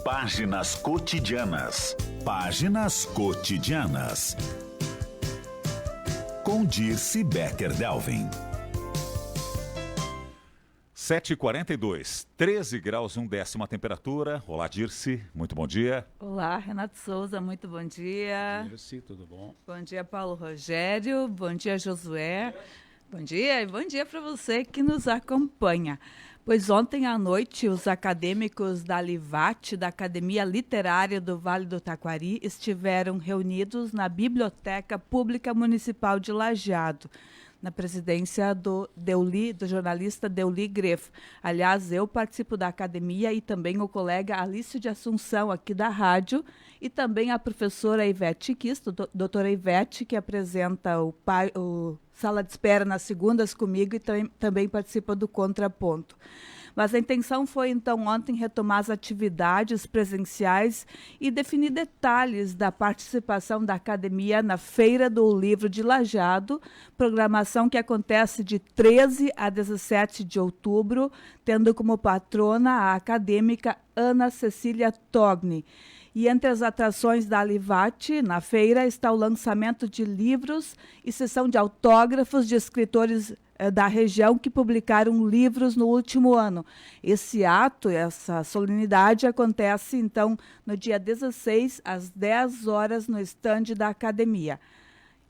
Páginas cotidianas. Páginas cotidianas. Com Dirce Becker-Delvin. 7h42, 13 graus 1/10 a temperatura. Olá, Dirce, muito bom dia. Olá, Renato Souza, muito bom dia. Dirce, tudo bom? Bom dia, Paulo Rogério, bom dia, Josué. Bom dia e bom dia para você que nos acompanha. Pois ontem à noite, os acadêmicos da Livate, da Academia Literária do Vale do Taquari, estiveram reunidos na Biblioteca Pública Municipal de Lajeado, na presidência do jornalista Deuli Greff. Aliás, eu participo da academia e também o colega Alício de Assunção, aqui da rádio, e também a professora Ivete Quisto, doutora Ivete, que apresenta o Sala de Espera nas segundas comigo e também participa do Contraponto. Mas a intenção foi, então, ontem retomar as atividades presenciais e definir detalhes da participação da academia na Feira do Livro de Lajeado, programação que acontece de 13 a 17 de outubro, tendo como patrona a acadêmica Ana Cecília Togni. E entre as atrações da Livate, na feira, está o lançamento de livros e sessão de autógrafos de escritores da região que publicaram livros no último ano. Esse ato, essa solenidade, acontece, então, no dia 16, às 10 horas, no estande da academia.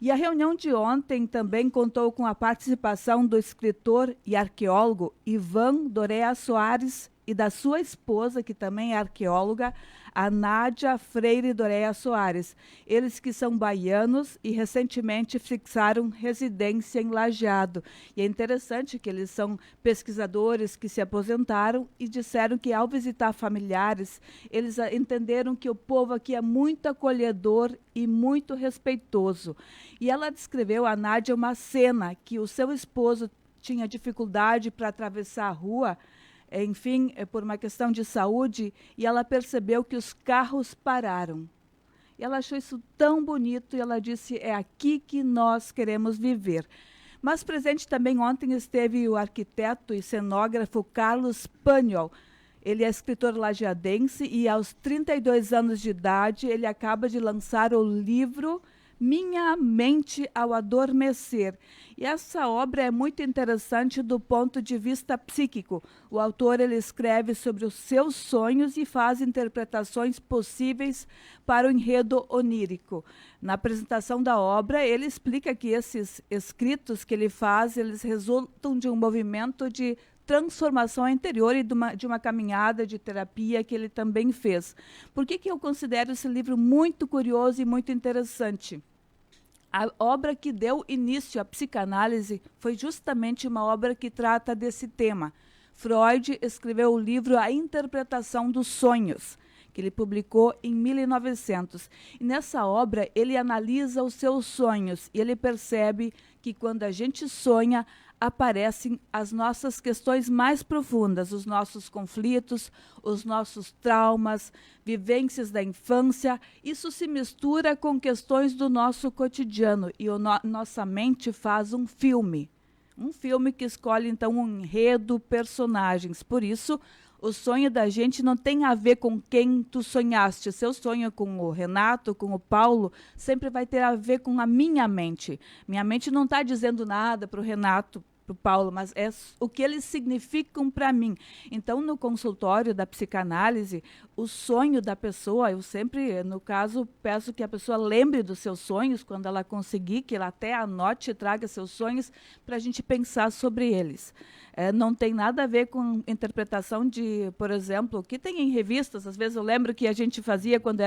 E a reunião de ontem também contou com a participação do escritor e arqueólogo Ivan Dorea Soares e da sua esposa, que também é arqueóloga, a Nádia Freire Dorea Soares. Eles que são baianos e recentemente fixaram residência em Lajeado. E é interessante que eles são pesquisadores que se aposentaram e disseram que ao visitar familiares, eles entenderam que o povo aqui é muito acolhedor e muito respeitoso. E ela descreveu, a Nádia, uma cena que o seu esposo tinha dificuldade para atravessar a rua, enfim, por uma questão de saúde, e ela percebeu que os carros pararam. E ela achou isso tão bonito e ela disse, é aqui que nós queremos viver. Mas presente também ontem esteve o arquiteto e cenógrafo Carlos Paniol. Ele é escritor lajeadense e aos 32 anos de idade ele acaba de lançar o livro Minha Mente ao Adormecer. E essa obra é muito interessante do ponto de vista psíquico. O autor ele escreve sobre os seus sonhos e faz interpretações possíveis para o enredo onírico. Na apresentação da obra, ele explica que esses escritos que ele faz, eles resultam de um movimento de transformação interior e de uma caminhada de terapia que ele também fez. Por que eu considero esse livro muito curioso e muito interessante? A obra que deu início à psicanálise foi justamente uma obra que trata desse tema. Freud escreveu o livro A Interpretação dos Sonhos, que ele publicou em 1900. E nessa obra ele analisa os seus sonhos e ele percebe que quando a gente sonha, aparecem as nossas questões mais profundas, os nossos conflitos, os nossos traumas, vivências da infância. Isso se mistura com questões do nosso cotidiano e nossa mente faz um filme que escolhe então um enredo, personagens. Por isso, o sonho da gente não tem a ver com quem tu sonhaste. Seu sonho com o Renato, com o Paulo, sempre vai ter a ver com a minha mente. Minha mente não está dizendo nada para o Renato, para o Paulo, mas é o que eles significam para mim. Então, no consultório da psicanálise, o sonho da pessoa, eu sempre, no caso, peço que a pessoa lembre dos seus sonhos, quando ela conseguir, que ela até anote e traga seus sonhos, para a gente pensar sobre eles. Não tem nada a ver com interpretação de, por exemplo, que tem em revistas, às vezes eu lembro que a gente fazia quando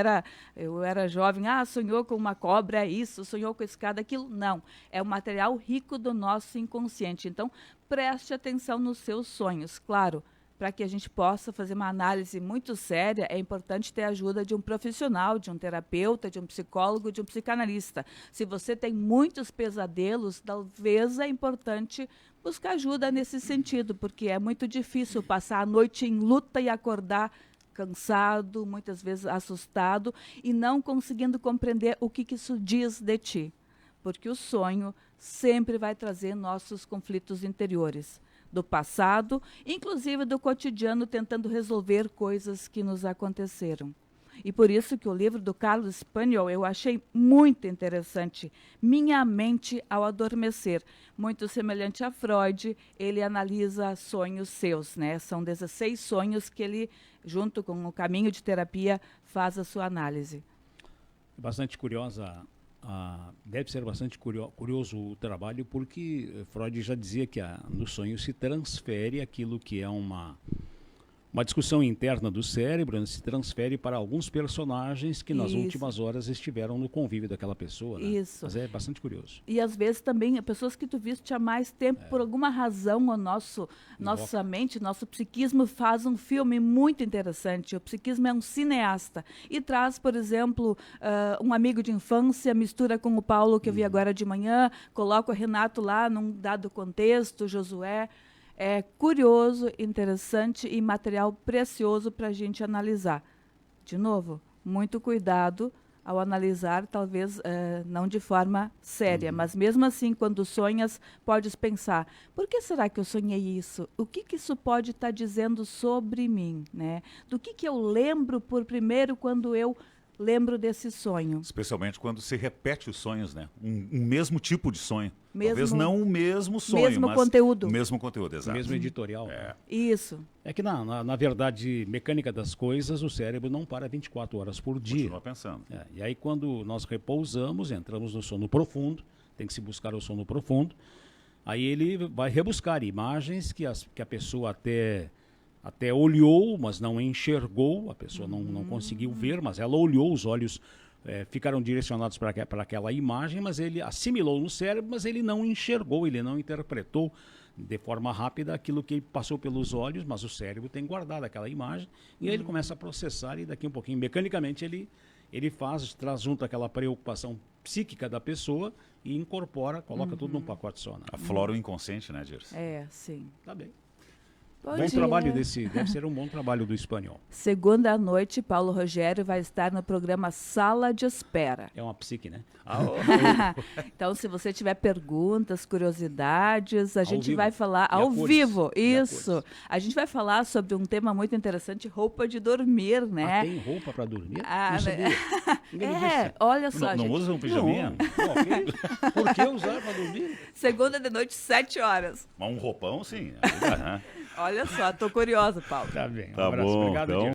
eu era jovem, sonhou com uma cobra, é isso, sonhou com escada, aquilo. Não, é um material rico do nosso inconsciente. Então, preste atenção nos seus sonhos, claro. Para que a gente possa fazer uma análise muito séria, é importante ter a ajuda de um profissional, de um terapeuta, de um psicólogo, de um psicanalista. Se você tem muitos pesadelos, talvez é importante buscar ajuda nesse sentido, porque é muito difícil passar a noite em luta e acordar cansado, muitas vezes assustado, e não conseguindo compreender o que isso diz de ti. Porque o sonho sempre vai trazer nossos conflitos interiores. do passado, inclusive do cotidiano, tentando resolver coisas que nos aconteceram. E por isso que o livro do Carlos Spaniel eu achei muito interessante. Minha Mente ao Adormecer. Muito semelhante a Freud, ele analisa sonhos seus, né? São 16 sonhos que ele, junto com o caminho de terapia, faz a sua análise. Bastante curiosa, deve ser bastante curioso o trabalho, porque Freud já dizia que no sonho se transfere aquilo que é uma discussão interna do cérebro, né, se transfere para alguns personagens que nas últimas horas estiveram no convívio daquela pessoa. Né? Isso. Mas é bastante curioso. E às vezes também pessoas que tu viste há mais tempo, por alguma razão, nossa mente, nosso psiquismo faz um filme muito interessante. O psiquismo é um cineasta e traz, por exemplo, um amigo de infância, mistura com o Paulo, que eu vi agora de manhã, coloca o Renato lá num dado contexto, Josué. É curioso, interessante e material precioso para a gente analisar. De novo, muito cuidado ao analisar, talvez não de forma séria, mas mesmo assim, quando sonhas, podes pensar, por que será que eu sonhei isso? O que isso pode estar dizendo sobre mim? Né? Do que eu lembro por primeiro quando eu lembro desse sonho? Especialmente quando se repete os sonhos, né? Um mesmo tipo de sonho. Talvez Mesmo- não o mesmo sonho, mesmo mas conteúdo. o mesmo conteúdo, exato. Mesmo editorial. Isso. É que na verdade, mecânica das coisas, o cérebro não para 24 horas por dia. Continua pensando. E aí quando nós repousamos, entramos no sono profundo, tem que se buscar o sono profundo, aí ele vai rebuscar imagens que a pessoa até olhou, mas não enxergou, a pessoa não conseguiu ver, mas ela olhou, os olhos ficaram direcionados para aquela imagem, mas ele assimilou no cérebro, mas ele não enxergou, ele não interpretou de forma rápida aquilo que passou pelos olhos, mas o cérebro tem guardado aquela imagem, e aí ele começa a processar, e daqui um pouquinho, mecanicamente, ele traz junto aquela preocupação psíquica da pessoa e incorpora, coloca tudo num pacote só. Né? Aflora o inconsciente, né, Dirce? Sim. Tá bem. Bom Bom dia. trabalho deve ser um bom trabalho do espanhol. Segunda à noite, Paulo Rogério vai estar no programa Sala de Espera. É uma psique, né? Então, se você tiver perguntas, curiosidades, a gente vivo. vai falar E a ao cores. vivo. E a Isso. cores. A gente vai falar sobre um tema muito interessante, roupa de dormir, né? Tem roupa para dormir? Ah, Não sabia. Ninguém me disse. Olha só, Não gente. usa um pijaminha? Por que usar para dormir? Segunda de noite, 7 horas. Mas um roupão, sim. Ajuda, né? Olha só, tô curiosa, Paulo. Tá bem. Um Tá abraço. bom, Obrigado, então. Diego.